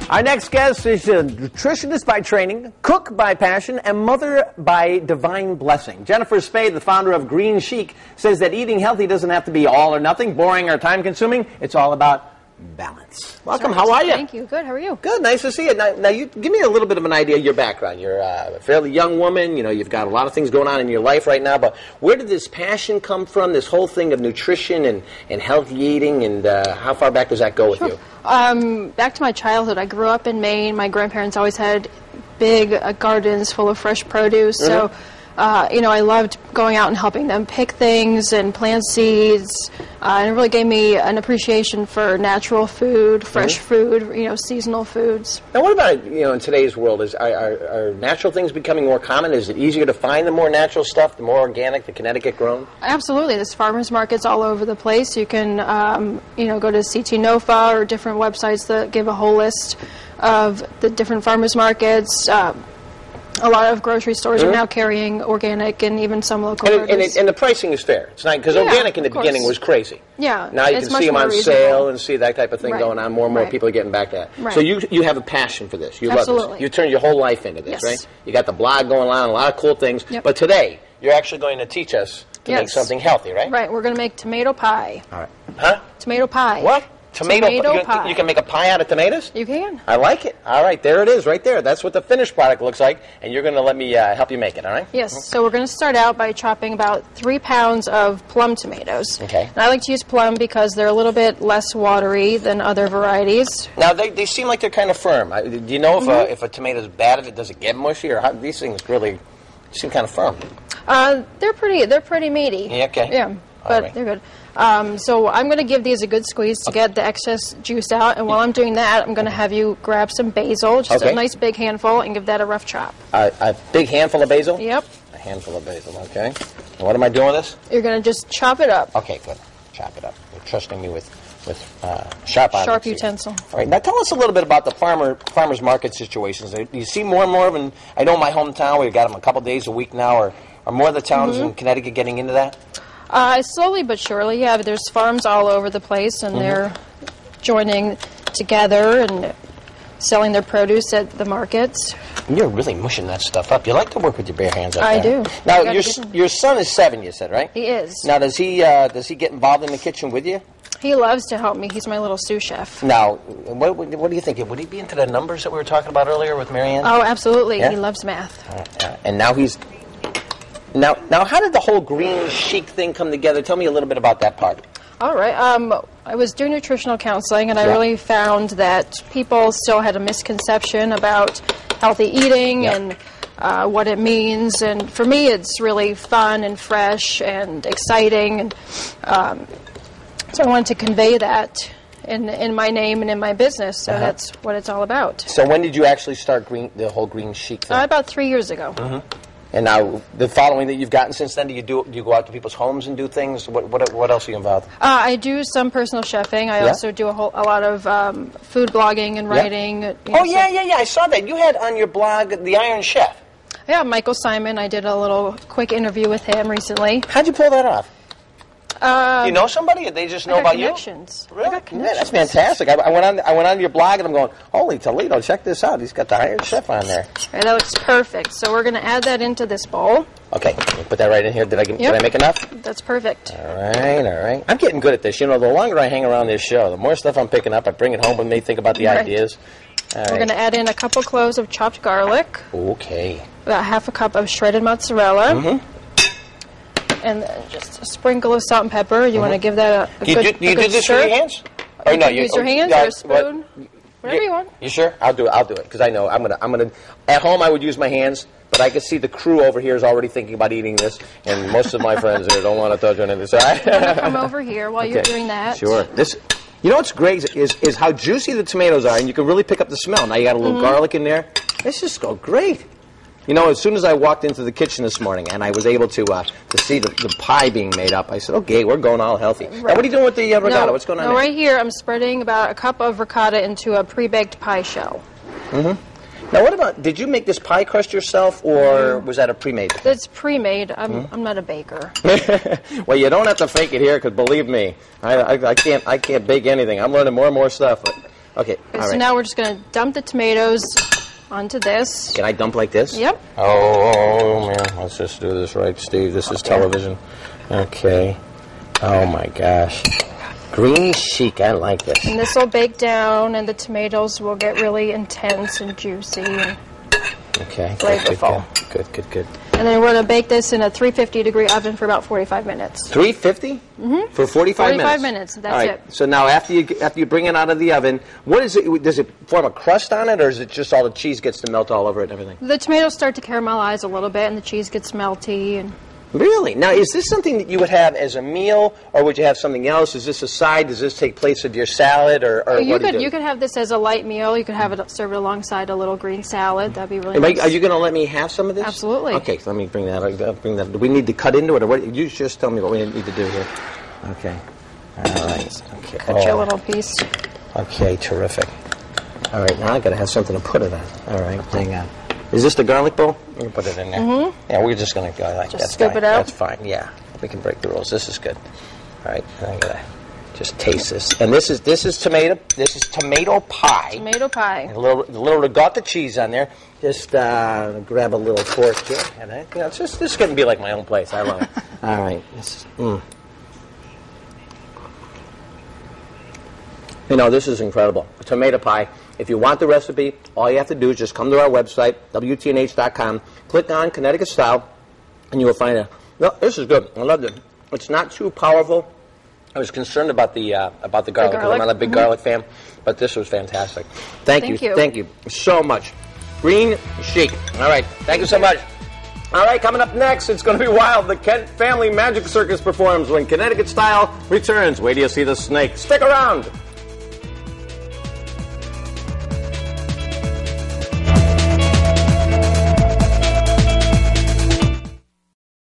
Our next guest is a nutritionist by training, cook by passion, and mother by divine blessing. Jennifer Spaide, the founder of Green Chic, says that eating healthy doesn't have to be all or nothing, boring or time-consuming. It's all about balance. Welcome. How are you? Thank you. Good. How are you? Good. Nice to see you. Now, you give me a little bit of an idea of your background. You're a fairly young woman. You know, you've got a lot of things going on in your life right now. But where did this passion come from? This whole thing of nutrition and healthy eating, and how far back does that go with you? Back to my childhood. I grew up in Maine. My grandparents always had big gardens full of fresh produce. So, you know, I loved going out and helping them pick things and plant seeds. And it really gave me an appreciation for natural food, fresh food, you know, seasonal foods. Now, what about, you know, in today's world? Are natural things becoming more common? Is it easier to find the more natural stuff, the more organic, the Connecticut grown? Absolutely. There's farmers markets all over the place. You can, you know, go to CT NOFA or different websites that give a whole list of the different farmers markets. A lot of grocery stores are now carrying organic and even some local produce. And the pricing is fair. It's not because organic in the beginning was crazy. Yeah, now you can see them on sale and see that type of thing going on. More and more people are getting back to that. So you have a passion for this. You love this. You turn your whole life into this, right? You got the blog going on, a lot of cool things. But today you're actually going to teach us to make something healthy, right? Right. We're going to make tomato pie. All right. Huh? Tomato pie. What? Tomato pie. You can make a pie out of tomatoes? You can. I like it. All right, there it is right there. That's what the finished product looks like, and you're going to let me help you make it, all right? Yes. So we're going to start out by chopping about 3 pounds of plum tomatoes. Okay. And I like to use plum because they're a little bit less watery than other varieties. Now, they seem like they're kind of firm. Do you know if a tomato's bad, does it get mushy, or how these things really seem kind of firm? They're pretty meaty. Yeah, okay. Yeah, but they're good. So I'm going to give these a good squeeze to get the excess juice out, and while I'm doing that, I'm going to have you grab some basil, just a nice big handful, and give that a rough chop. A big handful of basil? Yep. A handful of basil, okay. And what am I doing with this? You're going to just chop it up. Okay, good. Chop it up. You're trusting me with sharp objects. Sharp utensil. All right, now tell us a little bit about the farmers market situations. You see more and more of them. I know in my hometown, we've got them a couple days a week now. Are more of the towns in Connecticut getting into that? Slowly but surely, yeah. But there's farms all over the place, and they're joining together and selling their produce at the markets. And you're really mushing that stuff up. You like to work with your bare hands up there. I do. Now, your son is 7, you said, right? He is. Now, does he get involved in the kitchen with you? He loves to help me. He's my little sous chef. Now, what do you think? Would he be into the numbers that we were talking about earlier with Marianne? Oh, absolutely. Yeah? He loves math. And now he's... Now, how did the whole Green Chic thing come together? Tell me a little bit about that part. All right. I was doing nutritional counseling, and I really found that people still had a misconception about healthy eating and what it means. And for me, it's really fun and fresh and exciting. And so I wanted to convey that in my name and in my business. So that's what it's all about. So when did you actually start the whole Green Chic thing? About 3 years ago. And now, the following that you've gotten since then, do you go out to people's homes and do things? What else are you involved? I do some personal chefing. I also do a lot of food blogging and writing. Yeah. I saw that. You had on your blog The Iron Chef. Yeah, Michael Simon. I did a little quick interview with him recently. How'd you pull that off? You know somebody, or they just know about connections. You? Really? Yeah, that's fantastic. I went on your blog and I'm going, holy Toledo, check this out. He's got the Iron Chef on there. Right, that looks perfect. So we're going to add that into this bowl. Okay, put that right in here. Did I make enough? That's perfect. All right. I'm getting good at this. You know, the longer I hang around this show, the more stuff I'm picking up. I bring it home with me, think about the ideas. We're going to add in a couple cloves of chopped garlic. Okay. About half a cup of shredded mozzarella. And just a sprinkle of salt and pepper. You want to give that a good Do you do this with your hands? Or no, you use your hands or a spoon? Whatever you want. You sure? I'll do it because I know I'm gonna. At home, I would use my hands, but I can see the crew over here is already thinking about eating this, and most of my friends here don't want to touch anything. So I'm gonna come over here while you're doing that. Sure. You know what's great is how juicy the tomatoes are, and you can really pick up the smell. Now you got a little garlic in there. This just go great. You know, as soon as I walked into the kitchen this morning and I was able to see the pie being made up, I said, okay, we're going all healthy. Right. Now, what are you doing with the ricotta? What's going on there? Right here, I'm spreading about a cup of ricotta into a pre-baked pie shell. Now, what about, did you make this pie crust yourself, or was that a pre-made? It's pre-made. I'm not a baker. Well, you don't have to fake it here, because believe me, I can't bake anything. I'm learning more and more stuff. Okay, Okay, all so right. now we're just going to dump the tomatoes onto this. Can I dump like this? Yep. Oh, man. Let's just do this right, Steve. This is television. Okay. Oh, my gosh. Green chic. I like this. And this will bake down, and the tomatoes will get really intense and juicy and Okay. flavorful. Good. And then we're going to bake this in a 350-degree oven for about 45 minutes. 350? Mm-hmm. For 45 minutes? 45 minutes. That's All right. it. So now after you bring it out of the oven, what is it? Does it form a crust on it, or is it just all the cheese gets to melt all over it and everything? The tomatoes start to caramelize a little bit, and the cheese gets melty. And Really? Now, is this something that you would have as a meal, or would you have something else? Is this a side? Does this take place of your salad, or you what do could you do? could have this as a light meal. You could have it served alongside a little green salad. That'd be really Are nice. you going to let me have some of this? Absolutely. Okay, so let me bring that. Do we need to cut into it, or what? You just tell me what we need to do here. Okay. All right. Okay. Cut your little piece. Okay, terrific. All right, now I got to have something to put it on. All right, hang on. Is this the garlic bowl? We can put it in there. Mm-hmm. Yeah, we're just going to go like that. Just scoop it out. That's fine. Yeah, we can break the rules. This is good. All right, I'm going to just taste this. And this is tomato. This is tomato pie. Tomato pie. And a little ricotta cheese on there. Just grab a little fork here. And this is going to be like my own place. I love it. All right. You know, this is incredible. A tomato pie. If you want the recipe, all you have to do is just come to our website, WTNH.com, click on Connecticut Style, and you will find it. No, this is good. I loved it. It's not too powerful. I was concerned about the garlic, because I'm not a big garlic fan, but this was fantastic. Thank you so much. Green chic. All right. Thank you so much. All right, coming up next, it's going to be wild. The Kent Family Magic Circus performs when Connecticut Style returns. Wait till you see the snake. Stick around.